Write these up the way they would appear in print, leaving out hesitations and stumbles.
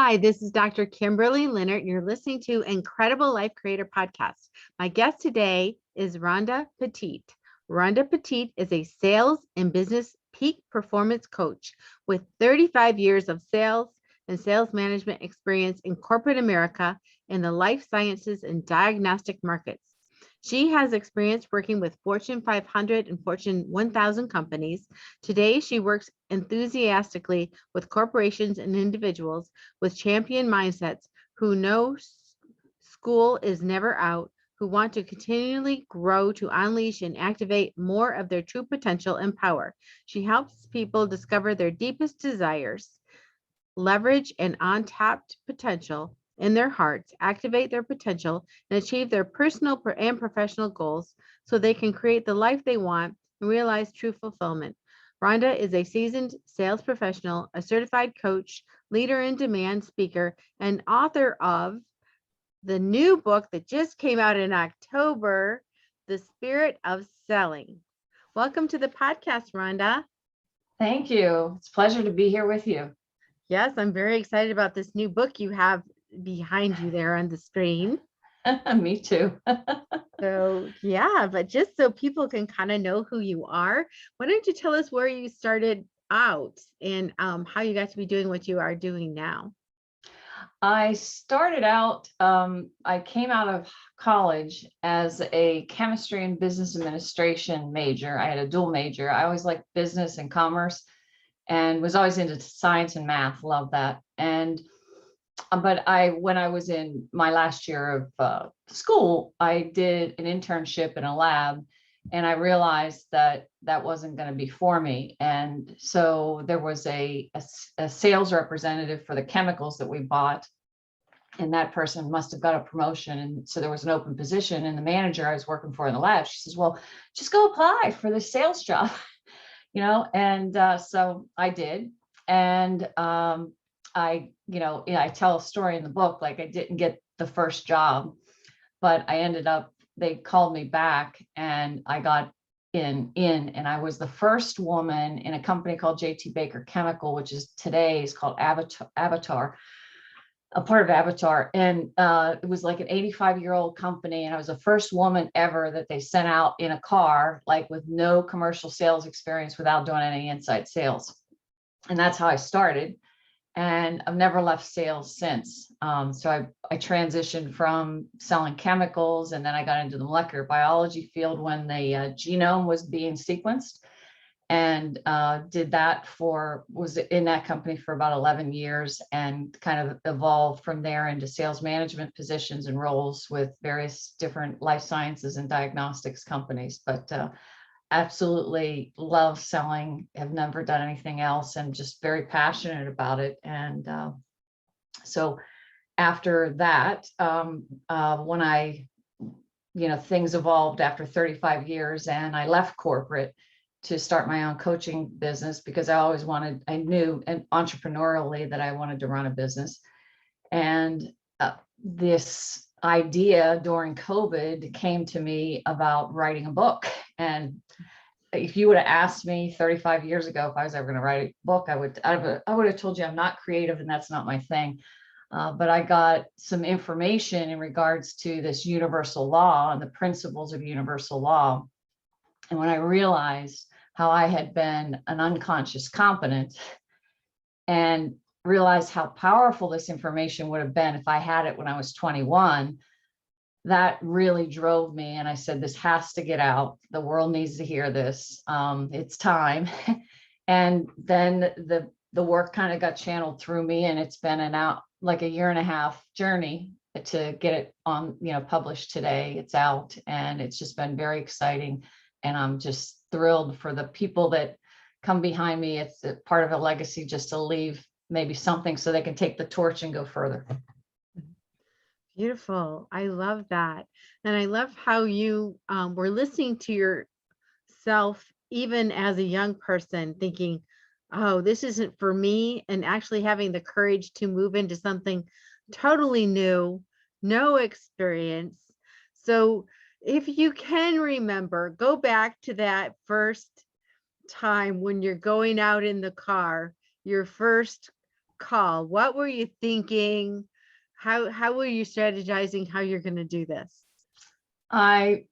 Hi, this is Dr. Kimberley Linert, and you're listening to Incredible Life Creator Podcast. My guest today is Rhonda Petit. Rhonda Petit is a sales and business peak performance coach with 35 years of sales and sales management experience in corporate America in the life sciences and diagnostic markets. She has experience working with Fortune 500 and Fortune 1000 companies. Today, she works enthusiastically with corporations and individuals with champion mindsets who know school is never out, who want to continually grow to unleash and activate more of their true potential and power. She helps people discover their deepest desires, leverage an untapped potential in their hearts, activate their potential, and achieve their personal and professional goals so they can create the life they want and realize true fulfillment. Rhonda is a seasoned sales professional, a certified coach, leader in demand speaker, and author of the new book that just came out in October, The Spirit of Selling. Welcome to the podcast, Rhonda. Thank you. It's a pleasure to be here with you. Yes, I'm very excited about this new book you have behind you there on the screen. Me too. So yeah, but just so people can kind of know who you are, why don't you tell us where you started out and how you got to be doing what you are doing now? I started out, I came out of college as a chemistry and business administration major. I had a dual major. I always liked business and commerce and was always into science and math. Love that. But when I was in my last year of school, I did an internship in a lab, and I realized that that wasn't going to be for me. And so there was a sales representative for the chemicals that we bought, and that person must have got a promotion. And so there was an open position, and the manager I was working for in the lab, she says, "Well, just go apply for the sales job," And so I did, and I tell a story in the book, like I didn't get the first job, but I ended up, they called me back and I got in, and I was the first woman in a company called JT Baker Chemical, which is today is called Avatar, a part of Avatar. And it was like an 85-year-old company. And I was the first woman ever that they sent out in a car, like with no commercial sales experience, without doing any inside sales. And that's how I started. And I've never left sales since. So I transitioned from selling chemicals, and then I got into the molecular biology field when the genome was being sequenced, and was in that company for about 11 years, and kind of evolved from there into sales management positions and roles with various different life sciences and diagnostics companies. But absolutely love selling, have never done anything else, and just very passionate about it. And so after that, when things evolved after 35 years, and I left corporate to start my own coaching business, because I knew and entrepreneurially that I wanted to run a business. And this idea during COVID came to me about writing a book. And if you would have asked me 35 years ago if I was ever going to write a book, I would have told you I'm not creative and that's not my thing. But I got some information in regards to this universal law and the principles of universal law. And when I realized how I had been an unconscious competent, and realized how powerful this information would have been if I had it when I was 21, that really drove me. And I said, this has to get out. The world needs to hear this. It's time. And then the work kind of got channeled through me, and it's been like a 1.5 year journey to get it on, published today. It's out, and it's just been very exciting. And I'm just thrilled for the people that come behind me. It's a part of a legacy, just to leave maybe something so they can take the torch and go further. Beautiful. I love that. And I love how you were listening to yourself, even as a young person, thinking, oh, this isn't for me, and actually having the courage to move into something totally new, no experience. So if you can remember, go back to that first time when you're going out in the car, your first call, what were you thinking? How were you strategizing how you're going to do this? I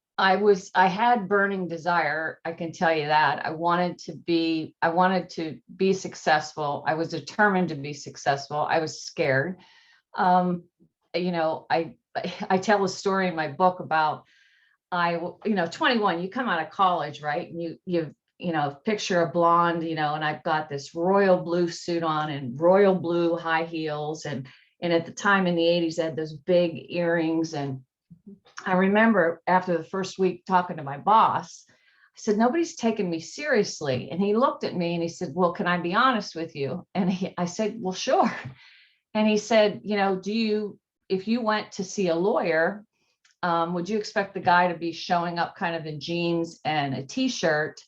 had burning desire. I can tell you that. I wanted to be successful. I was determined to be successful. I was scared. Um, I tell a story in my book about 21, you come out of college, right? And picture a blonde, and I've got this royal blue suit on and royal blue high heels. And at the time in the 80s, I had those big earrings. And I remember after the first week talking to my boss, I said, nobody's taking me seriously. And he looked at me and he said, well, can I be honest with you? And I said, well, sure. And he said, if you went to see a lawyer, would you expect the guy to be showing up kind of in jeans and a t-shirt,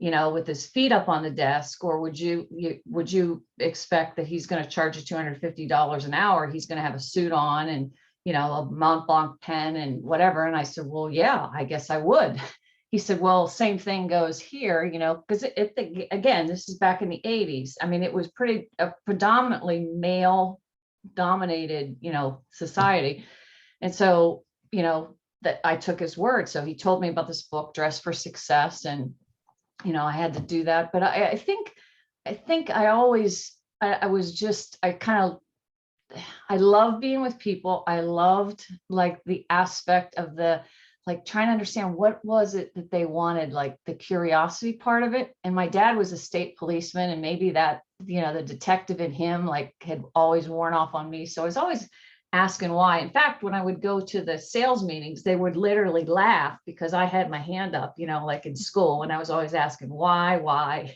with his feet up on the desk? Or would you expect that he's going to charge you $250 an hour? He's going to have a suit on and, a Mont Blanc pen and whatever. And I said, well, yeah, I guess I would. He said, well, same thing goes here, because again, this is back in the 80s. I mean, it was a predominantly male dominated, society. And so, that I took his word. So he told me about this book, Dress for Success. And, I had to do that. But I think I love being with people. I loved like the aspect of trying to understand what was it that they wanted, like the curiosity part of it. And my dad was a state policeman, and maybe that, the detective in him had always worn off on me. So I was always asking why. In fact, when I would go to the sales meetings, they would literally laugh because I had my hand up, like in school, and I was always asking why,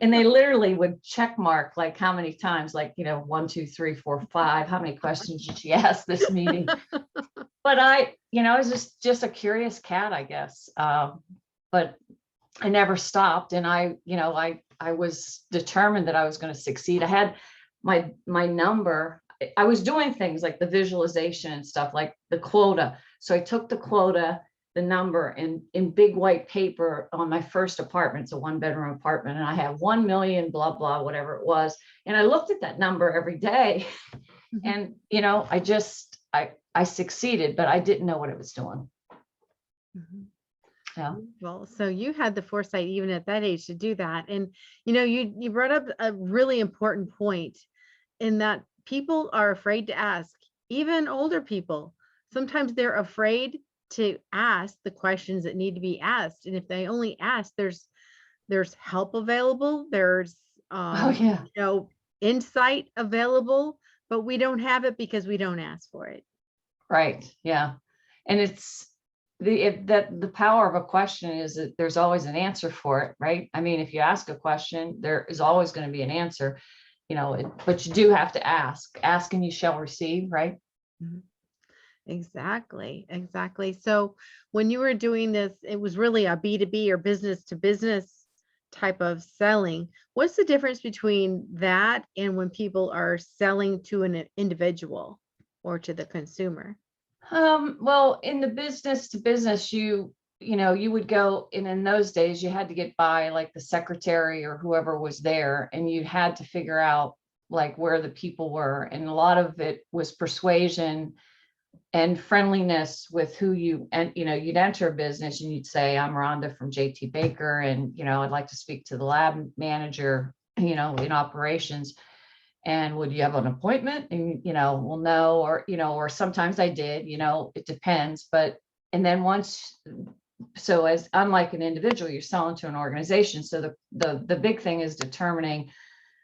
and they literally would check mark like how many times, 1, 2, 3, 4, 5, how many questions did she ask this meeting? But I was just a curious cat, I guess. But I never stopped. And I was determined that I was going to succeed. I had my number. I was doing things like the visualization and stuff, like the quota. So I took the quota, the number, and in big white paper on my first apartment. It's a 1-bedroom apartment. And I have 1 million, blah, blah, whatever it was. And I looked at that number every day. And, I succeeded, but I didn't know what it was doing. Yeah. Well, so you had the foresight even at that age to do that. And, you brought up a really important point in that people are afraid to ask, even older people. Sometimes they're afraid to ask the questions that need to be asked. And if they only ask, there's help available. There's, insight available, but we don't have it because we don't ask for it. Right. Yeah. And it's the power of a question is that there's always an answer for it. Right. I mean, if you ask a question, there is always going to be an answer, but you do have to ask and you shall receive. Right. Exactly. So when you were doing this, it was really a B2B or business to business type of selling. What's the difference between that and when people are selling to an individual or to the consumer? Well, in the business to business, you would go in those days, you had to get by like the secretary or whoever was there, and you had to figure out like where the people were. And a lot of it was persuasion and friendliness with who you'd enter a business and you'd say, I'm Rhonda from JT Baker. And, I'd like to speak to the lab manager, in operations. And would you have an appointment? And, well, no, or sometimes I did, it depends. And then as unlike an individual, you're selling to an organization. So the big thing is determining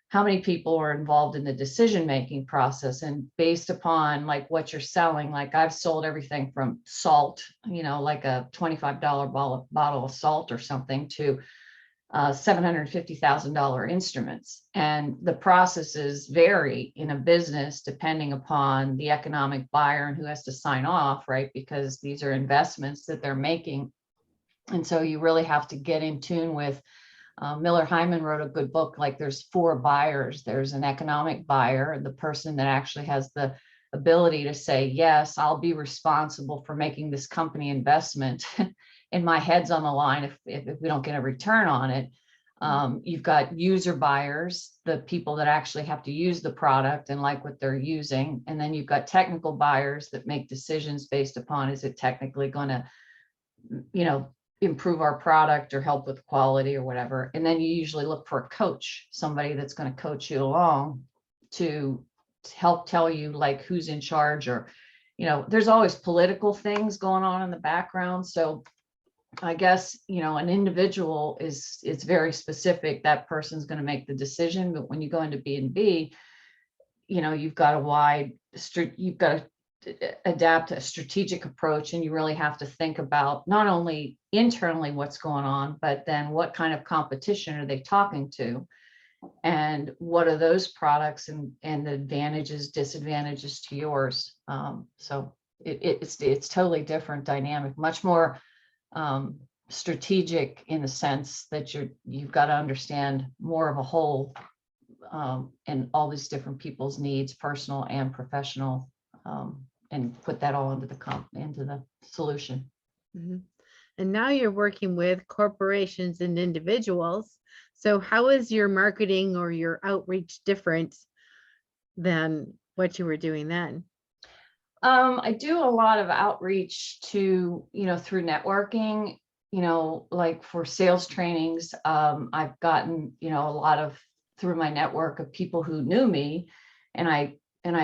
how many people are involved in the decision-making process, and based upon like what you're selling. Like I've sold everything from salt, like a $25 bottle of salt or something, to $750,000 instruments. And the processes vary in a business depending upon the economic buyer and who has to sign off, right? Because these are investments that they're making. And so you really have to get in tune with, Miller Hyman wrote a good book, like there's 4 buyers. There's an economic buyer, the person that actually has the ability to say, yes, I'll be responsible for making this company investment and my head's on the line if we don't get a return on it. You've got user buyers, the people that actually have to use the product and like what they're using. And then you've got technical buyers that make decisions based upon, is it technically going to, improve our product or help with quality or whatever. And then you usually look for a coach, somebody that's going to coach you along to help tell you like who's in charge, or, there's always political things going on in the background. So I guess, an individual it's very specific. That person's going to make the decision. But when you go into B&B, you've got you've got to adapt a strategic approach, and you really have to think about not only internally what's going on, but then what kind of competition are they talking to, and what are those products and the advantages, disadvantages to yours. So it's totally different dynamic, much more strategic in the sense that you've got to understand more of a whole, and all these different people's needs, personal and professional, and put that all into the solution. Mm-hmm. And now you're working with corporations and individuals. So how is your marketing or your outreach different than what you were doing then? I do a lot of outreach to, through networking, like for sales trainings. I've gotten, a lot of through my network of people who knew me, and I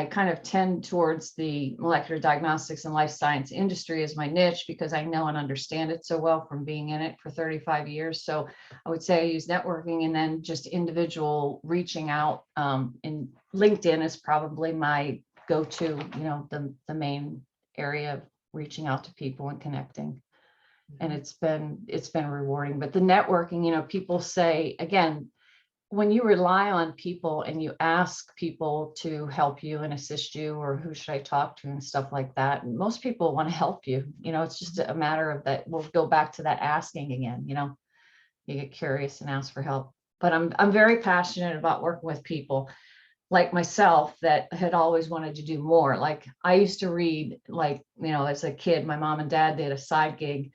kind of tend towards the molecular diagnostics and life science industry as my niche, because I know and understand it so well from being in it for 35 years. So I would say I use networking, and then just individual reaching out, and LinkedIn is probably my go-to, the main area of reaching out to people and connecting. And it's been rewarding. But the networking, people say, again, when you rely on people and you ask people to help you and assist you, or who should I talk to and stuff like that, and most people want to help you. It's just a matter of that. We'll go back to that asking again. You get curious and ask for help. But I'm very passionate about working with people like myself that had always wanted to do more. Like I used to read, like, as a kid, my mom and dad did a side gig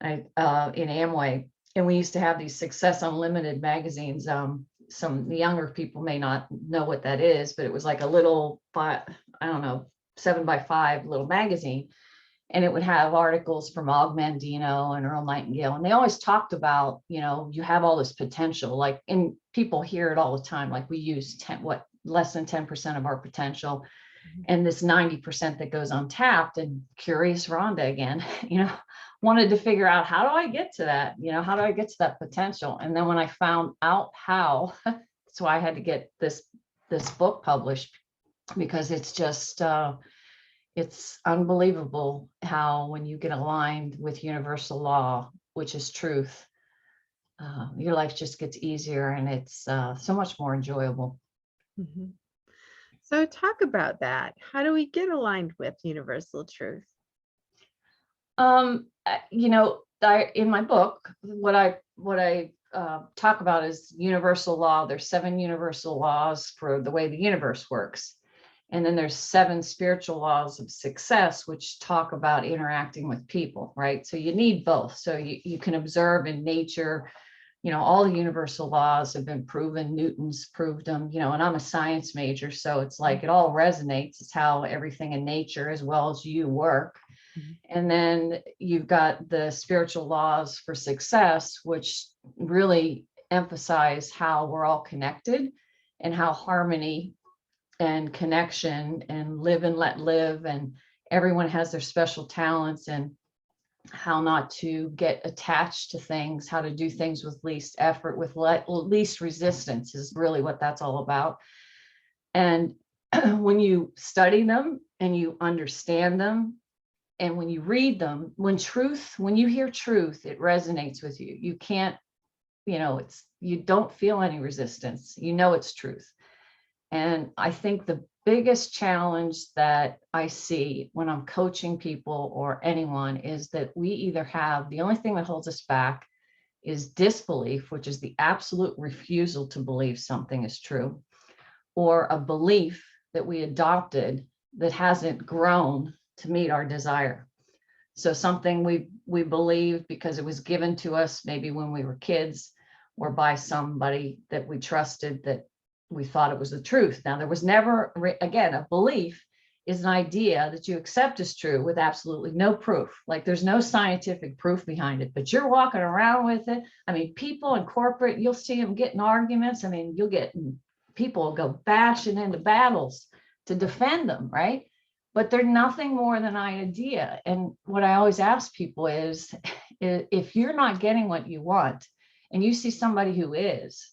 in Amway, and we used to have these Success Unlimited magazines. Some younger people may not know what that is, but it was like a little 7x5 little magazine. And it would have articles from Og Mandino and Earl Nightingale. And they always talked about, you have all this potential, like, and people hear it all the time. Like we use less than 10% of our potential, and this 90% that goes untapped. And curious Rhonda again, wanted to figure out, how do I get to that? How do I get to that potential? And then when I found out how, that's why I had to get this book published, because it's just, it's unbelievable how when you get aligned with universal law, which is truth, your life just gets easier, and it's so much more enjoyable. Mm-hmm. So talk about that. How do we get aligned with universal truth? In my book, what I talk about is universal law. There's 7 universal laws for the way the universe works. And then there's 7 spiritual laws of success, which talk about interacting with people, right? So you need both. So you can observe in nature, all the universal laws have been proven. Newton's proved them, and I'm a science major. So it's like it all resonates. It's how everything in nature as well as you work. And then you've got the spiritual laws for success, which really emphasize how we're all connected, and how harmony and connection and live and let live, and everyone has their special talents, and how not to get attached to things, how to do things with least effort, with least resistance, is really what that's all about. And when you study them and you understand them, and when you read them, when you hear truth, it resonates with you. You can't, you don't feel any resistance. It's truth. And I think the biggest challenge that I see when I'm coaching people or anyone is that we either have, the only thing that holds us back is disbelief, which is the absolute refusal to believe something is true, or a belief that we adopted that hasn't grown to meet our desire. So something we believed because it was given to us maybe when we were kids, or by somebody that we trusted, that we thought it was the truth. Now, there was never, again, a belief is an idea that you accept as true with absolutely no proof. Like there's no scientific proof behind it, but you're walking around with it. I mean, people in corporate, you'll see them getting arguments. I mean, you'll get people go bashing into battles to defend them, right? But they're nothing more than an idea. And what I always ask people is, if you're not getting what you want and you see somebody who is,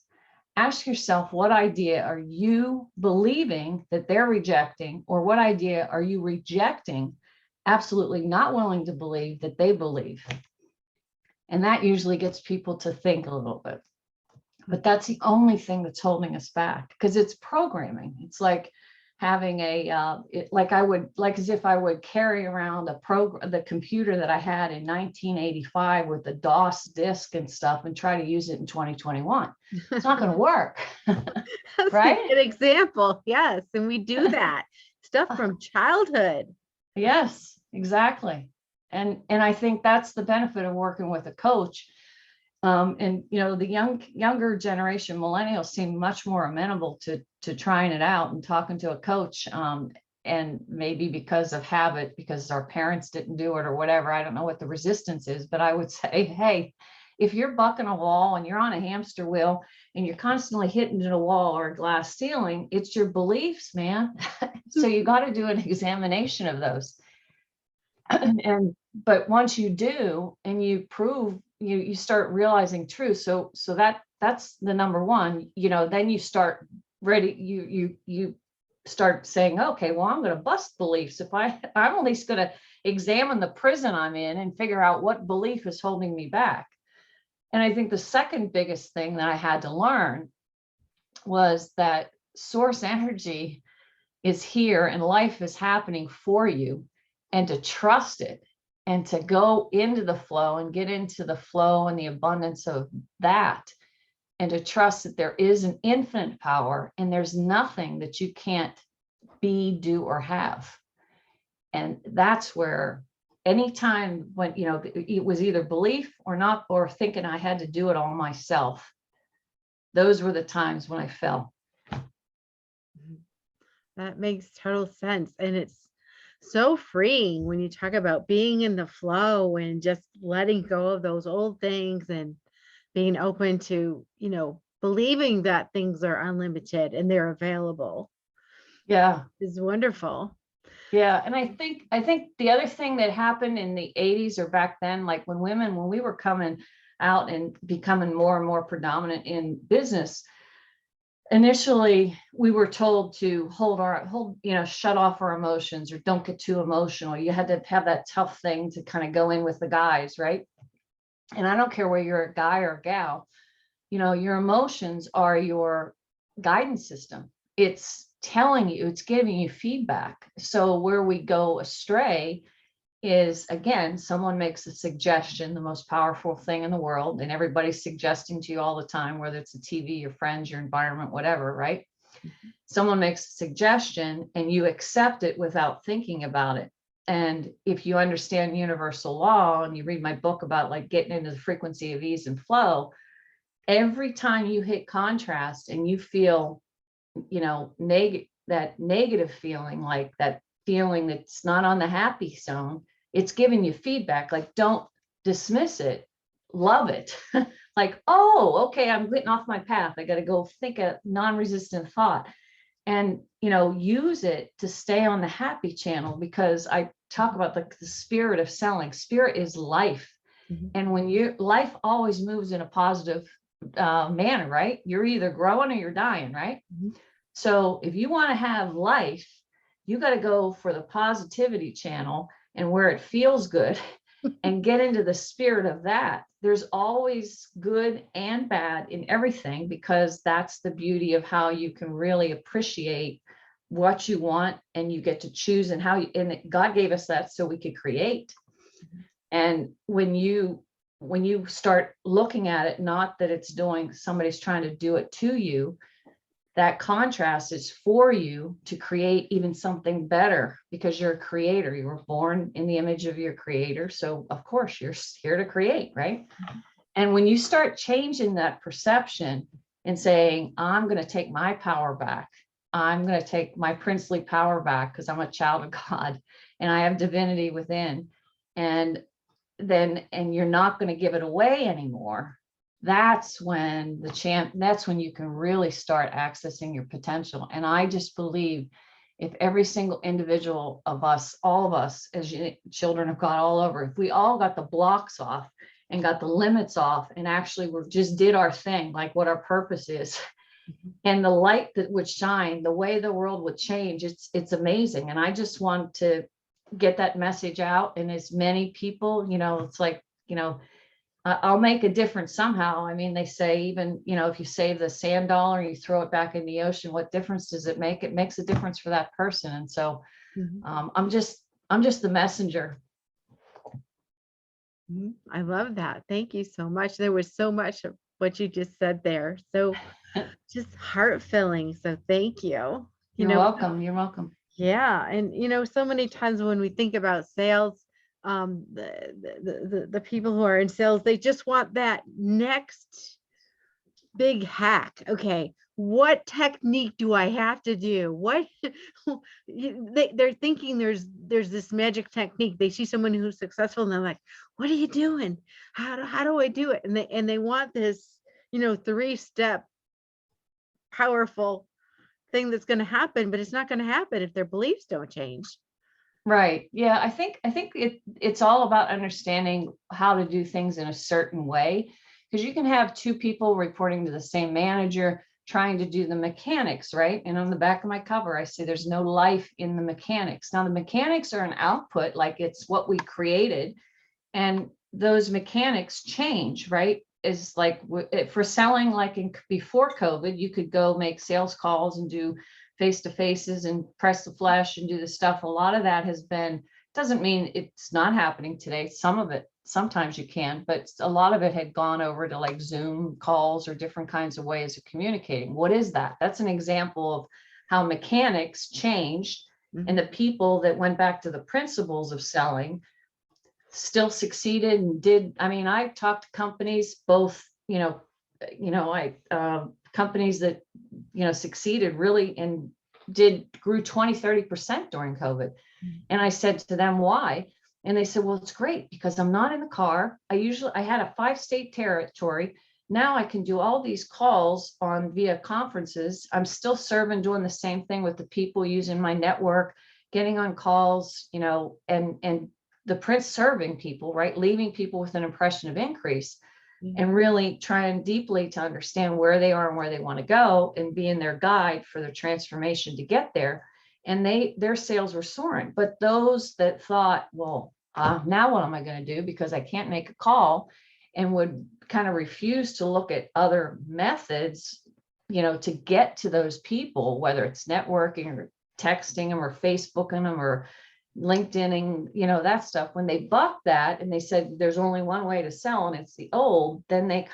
ask yourself, what idea are you believing that they're rejecting, or what idea are you rejecting, absolutely not willing to believe that they believe? And that usually gets people to think a little bit. But that's the only thing that's holding us back, because it's programming. It's like having as if I would carry around the computer that I had in 1985 with the DOS disk and stuff and try to use it in 2021. It's not going to work. That's right? a good example. Yes. And we do that stuff from childhood. Yes, exactly. And I think that's the benefit of working with a coach. And the younger generation, millennials, seem much more amenable to trying it out and talking to a coach. And maybe because of habit, because our parents didn't do it or whatever. I don't know what the resistance is, but I would say, hey, if you're bucking a wall and you're on a hamster wheel and you're constantly hitting a wall or a glass ceiling, it's your beliefs, man. So you got to do an examination of those. But once you do and you prove, you start realizing truth. So that's the number one, then you start ready, you start saying, okay, well, I'm going to bust beliefs. If I'm at least going to examine the prison I'm in and figure out what belief is holding me back. And I think the second biggest thing that I had to learn was that source energy is here and life is happening for you, and to trust it and to go into the flow and get into the flow and the abundance of that, and to trust that there is an infinite power and there's nothing that you can't be, do, or have. And that's where anytime when, it was either belief or not, or thinking I had to do it all myself, those were the times when I fell. That makes total sense. And it's so freeing when you talk about being in the flow and just letting go of those old things and being open to, believing that things are unlimited and they're available. Yeah. Is wonderful. Yeah. And I think the other thing that happened in the 80s or back then, like when we were coming out and becoming more and more predominant in business, initially we were told to shut off our emotions, or don't get too emotional. You had to have that tough thing to kind of go in with the guys, right? And I don't care whether you're a guy or a gal, your emotions are your guidance system. It's telling you, it's giving you feedback. So where we go astray is, again, someone makes a suggestion, the most powerful thing in the world, and everybody's suggesting to you all the time, whether it's a TV, your friends, your environment, whatever, right? Mm-hmm. Someone makes a suggestion and you accept it without thinking about it. And if you understand universal law and you read my book about like getting into the frequency of ease and flow, every time you hit contrast and you feel, that negative feeling, like that feeling that's not on the happy zone, it's giving you feedback. Like, don't dismiss it, love it. Like, oh, okay, I'm getting off my path. I got to go think a non-resistant thought and, use it to stay on the happy channel, because I talk about the spirit of selling. Spirit is life. Mm-hmm. And when life always moves in a positive manner, right? You're either growing or you're dying, right? Mm-hmm. So if you want to have life, you got to go for the positivity channel and where it feels good and get into the spirit of that. There's always good and bad in everything, because that's the beauty of how you can really appreciate what you want, and you get to choose and God gave us that so we could create. Mm-hmm. And when you start looking at it, not that it's somebody's trying to do it to you, that contrast is for you to create even something better, because you're a creator. You were born in the image of your creator. So of course you're here to create, right? And when you start changing that perception and saying, I'm going to take my power back, I'm going to take my princely power back because I'm a child of God and I have divinity within, and you're not going to give it away anymore. That's when that's when you can really start accessing your potential. And I just believe if every single individual of us, all of us as children of God all over, if we all got the blocks off and got the limits off and actually just did our thing, like what our purpose is, and the light that would shine, the way the world would change, it's amazing. And I just want to get that message out. And as many people, it's like, I'll make a difference somehow. I mean, they say even, if you save the sand dollar and you throw it back in the ocean, what difference does it make? It makes a difference for that person. And so I'm just the messenger. I love that. Thank you so much. There was so much of what you just said there. So just heart filling. So thank you. You're welcome. You're welcome. Yeah. And, so many times when we think about sales, the people who are in sales, they just want that next big hack. Okay. What technique do I have to do? What they're thinking there's this magic technique. They see someone who's successful and they're like, what are you doing? How do I do it? And they want this, 3-step powerful thing that's going to happen, but it's not going to happen if their beliefs don't change. Right. Yeah. I think it's all about understanding how to do things in a certain way, because you can have two people reporting to the same manager trying to do the mechanics, right? And on the back of my cover, I say there's no life in the mechanics. Now the mechanics are an output, like it's what we created, and those mechanics change, right? Is like for selling, like before COVID, you could go make sales calls and do face-to-faces and press the flesh and do the stuff. A lot of that has been, doesn't mean it's not happening today. Some of it, sometimes you can, but a lot of it had gone over to like Zoom calls or different kinds of ways of communicating. What is that? That's an example of how mechanics changed, and the people that went back to the principles of selling still succeeded and did. I mean, I talked to companies, both, companies that, succeeded really and grew 20-30% during COVID. And I said to them, why? And they said, well, it's great because I'm not in the car. I had a 5-state territory. Now I can do all these calls via conferences. I'm still serving, doing the same thing with the people using my network, getting on calls, and the Prince serving people, right? Leaving people with an impression of increase, and really trying deeply to understand where they are and where they want to go and being their guide for their transformation to get there. And their sales were soaring. But those that thought, well, now what am I going to do? Because I can't make a call, and would kind of refuse to look at other methods, to get to those people, whether it's networking or texting them or Facebooking them or LinkedIning, that stuff. When they bucked that and they said there's only one way to sell and it's the old, then they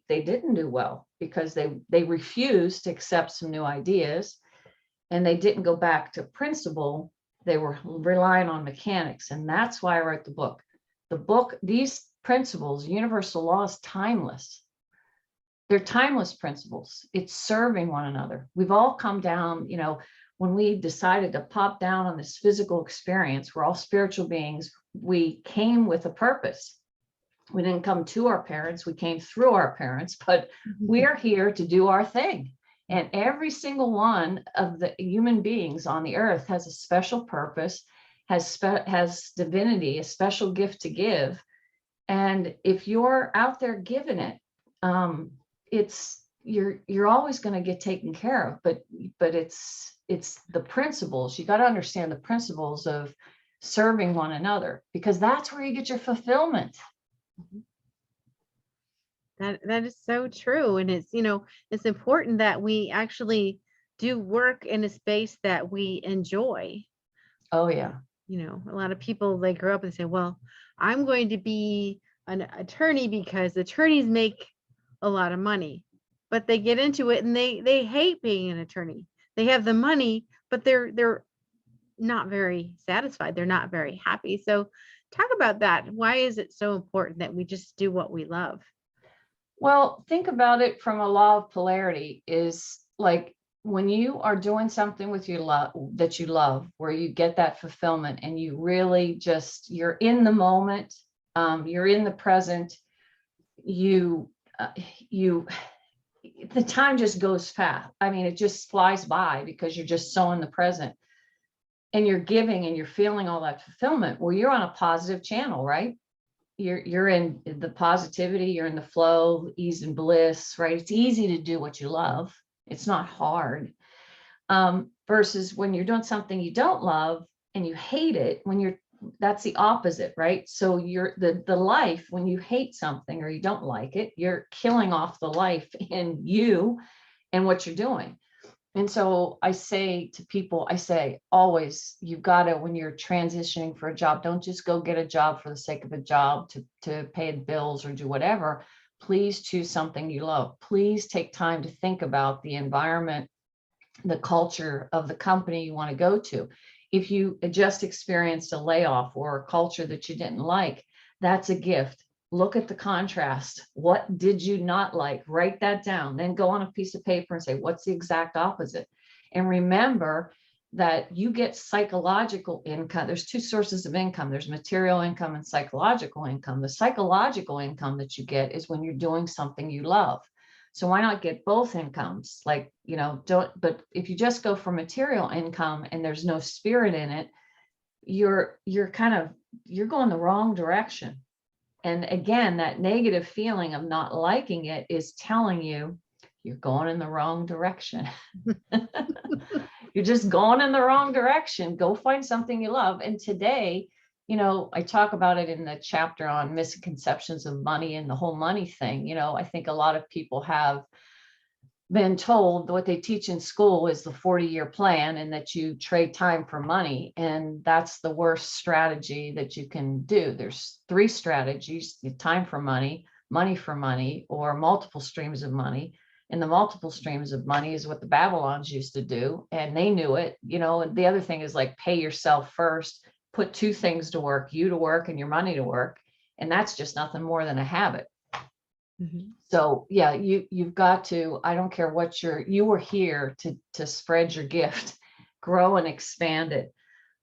didn't do well, because they refused to accept some new ideas, and they didn't go back to principle. They were relying on mechanics. And that's why I wrote the book. These principles, universal law, is timeless. They're timeless principles. It's serving one another. We've all come down, when we decided to pop down on this physical experience, we're all spiritual beings. We came with a purpose. We didn't come to our parents, we came through our parents, but we're here to do our thing. And every single one of the human beings on the earth has a special purpose, has divinity, a special gift to give. And if you're out there giving it, you're always going to get taken care of. But it's the principles. You got to understand the principles of serving one another, because that's where you get your fulfillment. That is so true. And it's important that we actually do work in a space that we enjoy. Oh yeah. A lot of people, they grow up and say, well, I'm going to be an attorney because attorneys make a lot of money, but they get into it and they hate being an attorney. They have the money, but they're not very satisfied. They're not very happy. So talk about that. Why is it so important that we just do what we love? Well, think about it from a law of polarity is like when you are doing something with your love that you love, where you get that fulfillment and you really just, you're in the moment, you're in the present, you, you, the time just goes fast. I mean, it just flies by because you're just so in the present and you're giving and you're feeling all that fulfillment. Well, you're on a positive channel, right? You're in the positivity, you're in the flow, ease and bliss, right? It's easy to do what you love. It's not hard. Versus when you're doing something you don't love and you hate it, that's the opposite, right? So you're the life, when you hate something or you don't like it, you're killing off the life in you and what you're doing. And so I say to people, I say always, you've got to, when you're transitioning for a job, don't just go get a job for the sake of a job to pay the bills or do whatever. Please choose something you love. Please take time to think about the environment, the culture of the company you want to go to. If you just experienced a layoff or a culture that you didn't like, that's a gift. Look at the contrast. What did you not like? Write that down. Then go on a piece of paper and say, what's the exact opposite? And remember that you get psychological income. There's two sources of income. There's material income and psychological income. The psychological income that you get is when you're doing something you love. So why not get both incomes? Like, but if you just go for material income and there's no spirit in it, you're going the wrong direction. And again, that negative feeling of not liking it is telling you you're going in the wrong direction. You're just going in the wrong direction. Go find something you love. And today, I talk about it in the chapter on misconceptions of money and the whole money thing. I think a lot of people have been told what they teach in school is the 40-year plan and that you trade time for money. And that's the worst strategy that you can do. There's three strategies: time for money, money for money, or multiple streams of money. And the multiple streams of money is what the Babylons used to do. And they knew it, and the other thing is like pay yourself first, put two things to work, you to work and your money to work. And that's just nothing more than a habit. Mm-hmm. So yeah, you've got to, I don't care what you were here to spread your gift, grow and expand it,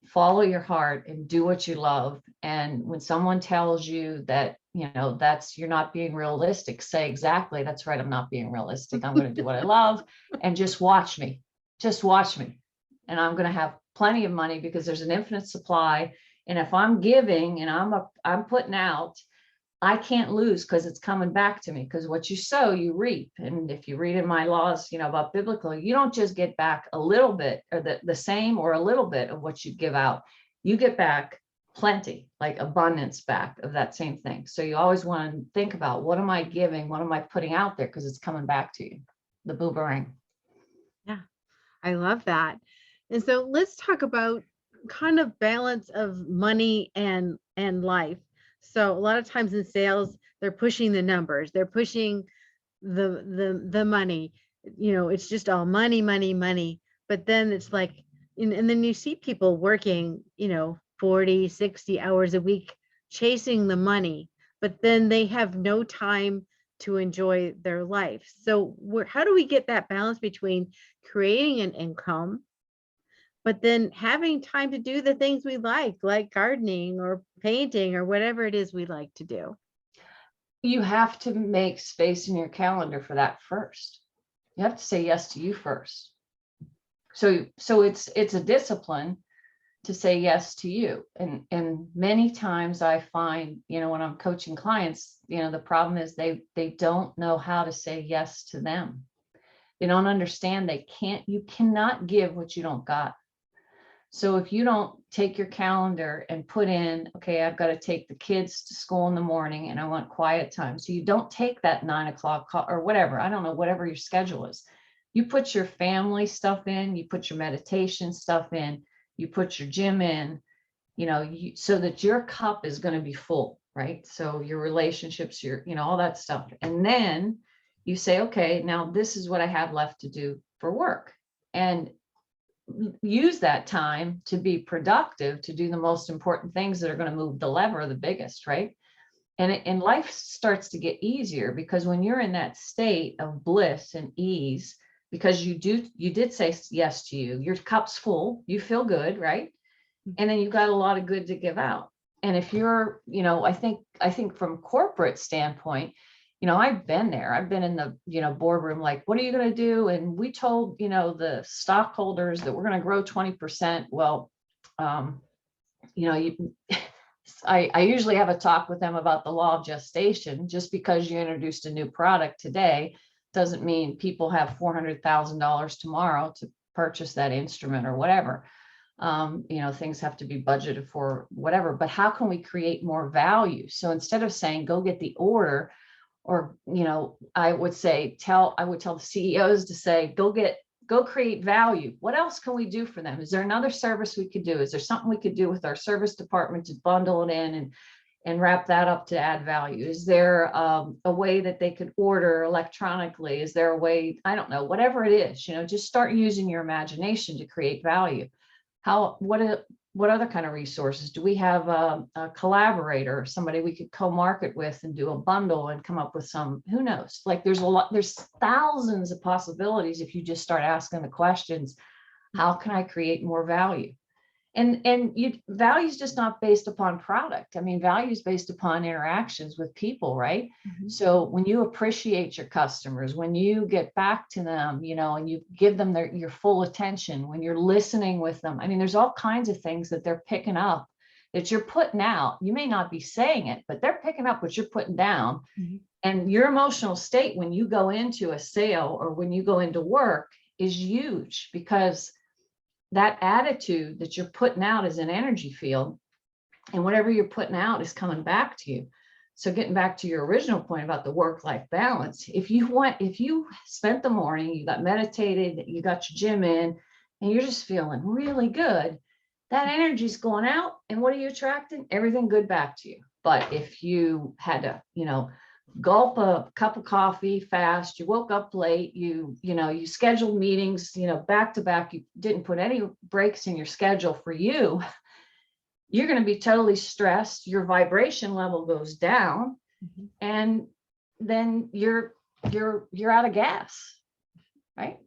follow your heart and do what you love. And when someone tells you that, you're not being realistic, say exactly, that's right, I'm not being realistic. I'm going to do what I love and just watch me. And I'm going to have plenty of money because there's an infinite supply. And if I'm giving and I'm putting out, I can't lose because it's coming back to me, because what you sow, you reap. And if you read in my laws, about biblical, you don't just get back a little bit or the same or a little bit of what you give out. You get back plenty, like abundance back of that same thing. So you always want to think about, what am I giving? What am I putting out there? Because it's coming back to you, the boomerang. Yeah, I love that. And so let's talk about kind of balance of money and life. So a lot of times in sales, they're pushing the numbers, they're pushing the money, it's just all money, money, money. But then it's like, and then you see people working, 40, 60 hours a week chasing the money, but then they have no time to enjoy their life. So how do we get that balance between creating an income, but then having time to do the things we like gardening or painting or whatever it is we like to do? You have to make space in your calendar for that first. You have to say yes to you first. So it's a discipline to say yes to you. And many times I find, when I'm coaching clients, the problem is they don't know how to say yes to them. They don't understand you cannot give what you don't got. So if you don't take your calendar and put in, okay, I've got to take the kids to school in the morning and I want quiet time. So you don't take that 9 o'clock call or whatever, I don't know, whatever your schedule is. You put your family stuff in, you put your meditation stuff in, you put your gym in, so that your cup is going to be full, right? So your relationships, all that stuff. And then you say, okay, now this is what I have left to do for work. And use that time to be productive, to do the most important things that are going to move the lever the biggest, right? And life starts to get easier, because when you're in that state of bliss and ease, because you did say yes to you, your cup's full, you feel good, right? And then you've got a lot of good to give out. And if you're, I think from corporate standpoint, I've been there. I've been in the, boardroom, like, what are you going to do? And we told, the stockholders that we're going to grow 20%. Well, I usually have a talk with them about the law of gestation. Just because you introduced a new product today doesn't mean people have $400,000 tomorrow to purchase that instrument or whatever. Things have to be budgeted for, whatever, but how can we create more value? So instead of saying, go get the order, or, I would tell the CEOs to say, go create value. What else can we do for them? Is there another service we could do? Is there something we could do with our service department to bundle it in and wrap that up to add value? Is there a way that they could order electronically? Is there a way, I don't know, whatever it is, just start using your imagination to create value. What other kind of resources? Do we have a collaborator, somebody we could co-market with and do a bundle and come up with some, who knows? Like, there's thousands of possibilities if you just start asking the questions, how can I create more value? And value is just not based upon product. I mean, value is based upon interactions with people, right? Mm-hmm. So when you appreciate your customers, when you get back to them, and you give them your full attention, when you're listening with them, I mean, there's all kinds of things that they're picking up that you're putting out. You may not be saying it, but they're picking up what you're putting down. Mm-hmm. And your emotional state when you go into a sale or when you go into work is huge, because that attitude that you're putting out is an energy field, and whatever you're putting out is coming back to you. So getting back to your original point about the work-life balance, if you spent the morning, you got meditated, you got your gym in, and you're just feeling really good, that energy's going out, and what are you attracting? Everything good back to you. But if you had to, gulp a cup of coffee fast, you woke up late, you scheduled meetings, back to back, you didn't put any breaks in your schedule for you, you're going to be totally stressed. Your vibration level goes down, mm-hmm. and then you're out of gas, right?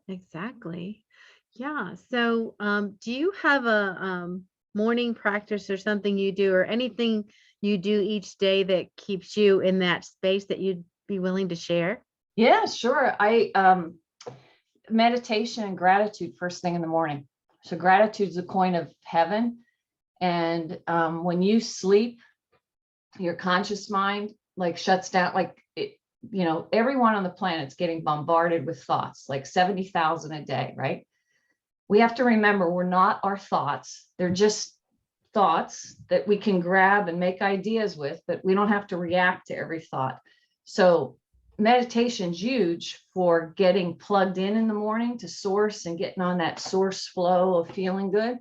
Exactly. Yeah. So, do you have a morning practice or something you do, or anything you do each day that keeps you in that space that you'd be willing to share? Yeah, sure. Meditation and gratitude first thing in the morning. So gratitude is the coin of heaven. And when you sleep, your conscious mind shuts down, everyone on the planet's getting bombarded with thoughts, like 70,000 a day, right? We have to remember we're not our thoughts. They're just thoughts that we can grab and make ideas with, but we don't have to react to every thought. So meditation's huge for getting plugged in the morning to source and getting on that source flow of feeling good,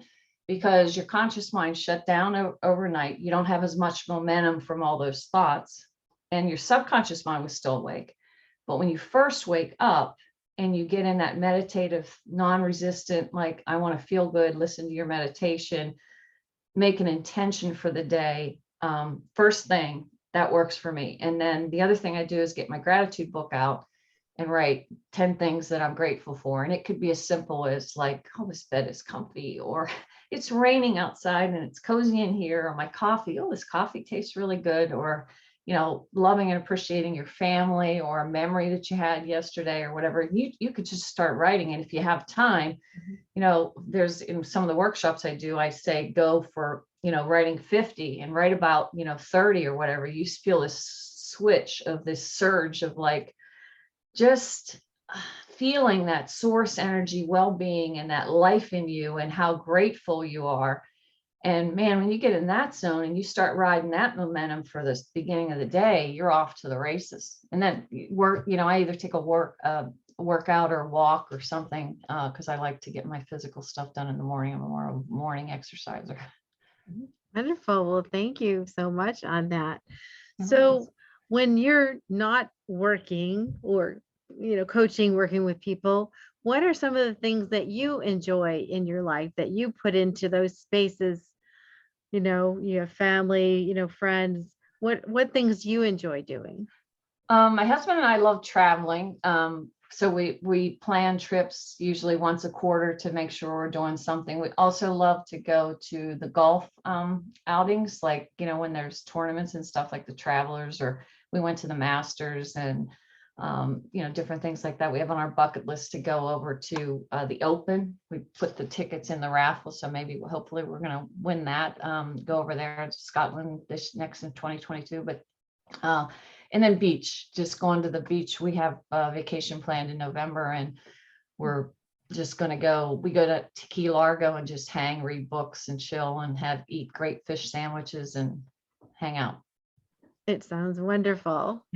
because your conscious mind shut down overnight. You don't have as much momentum from all those thoughts, and your subconscious mind was still awake. But when you first wake up and you get in that meditative, non-resistant, like, I want to feel good, listen to your meditation, make an intention for the day. First thing, that works for me. And then the other thing I do is get my gratitude book out and write 10 things that I'm grateful for. And it could be as simple as like, oh, this bed is comfy, or it's raining outside and it's cozy in here, or my coffee, oh, this coffee tastes really good, or, loving and appreciating your family, or a memory that you had yesterday, or whatever. You could just start writing. And if you have time, there's, in some of the workshops I do, I say, go for, writing 50 and write about, 30 or whatever. You feel this switch of this surge of just feeling that source energy, well-being, and that life in you, and how grateful you are. And man, when you get in that zone and you start riding that momentum for the beginning of the day, you're off to the races. And then I either take a workout or a walk or something, because I like to get my physical stuff done in the morning. I'm more of a morning exerciser. Wonderful. Well, thank you so much on that. So when you're not working or, coaching, working with people, what are some of the things that you enjoy in your life that you put into those spaces? You have family, friends. What things do you enjoy doing? My husband and I love traveling. So we plan trips usually once a quarter to make sure we're doing something. We also love to go to the golf outings, like, when there's tournaments and stuff like the Travelers, or we went to the Masters and, different things like that. We have on our bucket list to go over to the Open. We put the tickets in the raffle, so maybe hopefully we're going to win that. Go over there to Scotland this next in 2022, but and then beach, just going to the beach. We have a vacation planned in November, and we're just going to go. We go to Key Largo and just hang, read books, and chill, and eat great fish sandwiches and hang out. It sounds wonderful.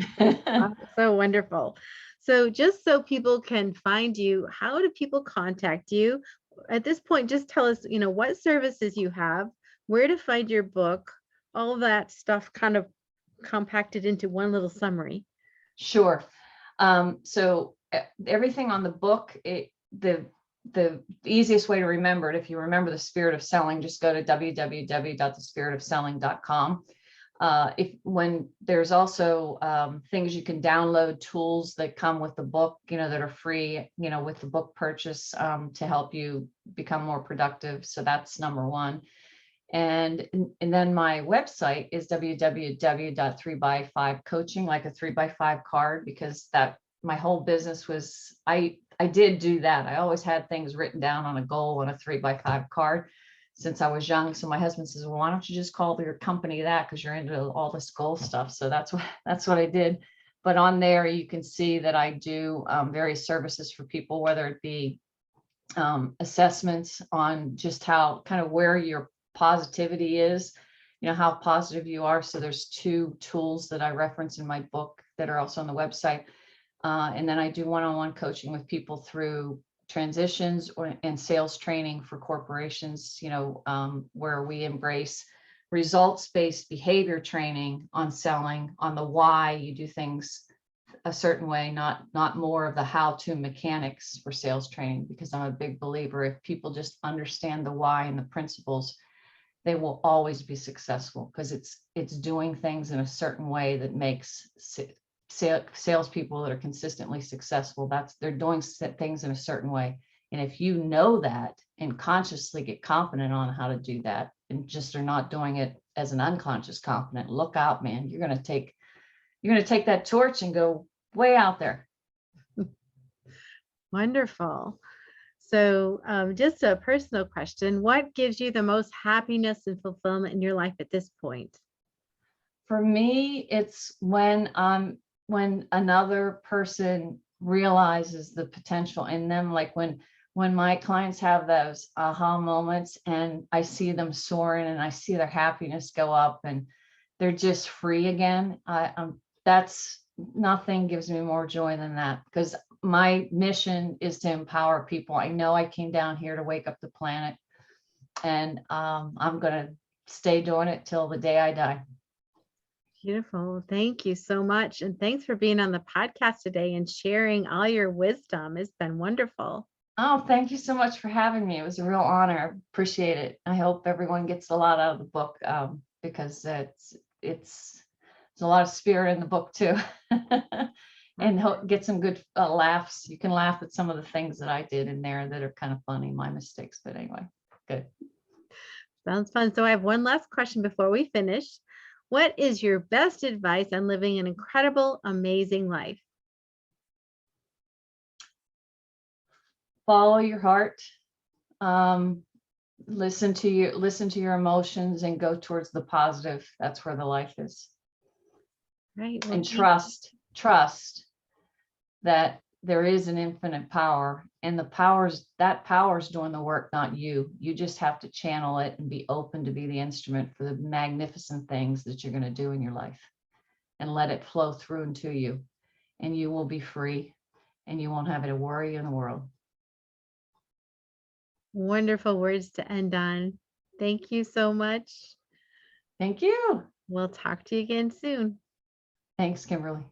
So wonderful. So just so people can find you, how do people contact you? At this point, just tell us, what services you have, where to find your book, all that stuff kind of compacted into one little summary. Sure. So everything on the book, the easiest way to remember it, if you remember The Spirit of Selling, just go to www.thespiritofselling.com. When there's also things you can download, tools that come with the book, that are free, with the book purchase, to help you become more productive. So that's number one. And then my website is www.3x5coaching, like a 3x5 card, because my whole business was, I did do that. I always had things written down on a goal on a 3x5 card since I was young. So my husband says, well, why don't you just call your company that? Because you're into all this goal stuff. So that's what I did. But on there, you can see that I do various services for people, whether it be assessments on just how kind of where your positivity is, how positive you are. So there's 2 tools that I reference in my book that are also on the website. And then I do one-on-one coaching with people through transitions and sales training for corporations, where we embrace results-based behavior training on selling, on the why you do things a certain way, not more of the how-to mechanics for sales training, because I'm a big believer if people just understand the why and the principles, they will always be successful, because it's doing things in a certain way that makes salespeople that are consistently successful. They're doing things in a certain way. And if you know that and consciously get confident on how to do that, and just are not doing it as an unconscious confident, look out, man, you're going to take that torch and go way out there. Wonderful. So just a personal question, what gives you the most happiness and fulfillment in your life at this point? For me, it's when another person realizes the potential in them, like when my clients have those aha moments and I see them soaring and I see their happiness go up and they're just free again. That's nothing gives me more joy than that, because my mission is to empower people. I know I came down here to wake up the planet, and I'm going to stay doing it till the day I die. Beautiful. Thank you so much. And thanks for being on the podcast today and sharing all your wisdom. It's been wonderful. Oh, thank you so much for having me. It was a real honor. Appreciate it. I hope everyone gets a lot out of the book, because it's a lot of spirit in the book too. And get some good laughs. You can laugh at some of the things that I did in there that are kind of funny, my mistakes, but anyway, good. Sounds fun. So I have one last question before we finish. What is your best advice on living an incredible, amazing life? Follow your heart. Listen to your emotions and go towards the positive. That's where the life is. Right. Well, and trust that there is an infinite power, and that power's doing the work, not you. You just have to channel it and be open to be the instrument for the magnificent things that you're going to do in your life, and let it flow through into you, and you will be free, and you won't have a worry in the world. Wonderful words to end on. Thank you so much. Thank you. We'll talk to you again soon. Thanks, Kimberly.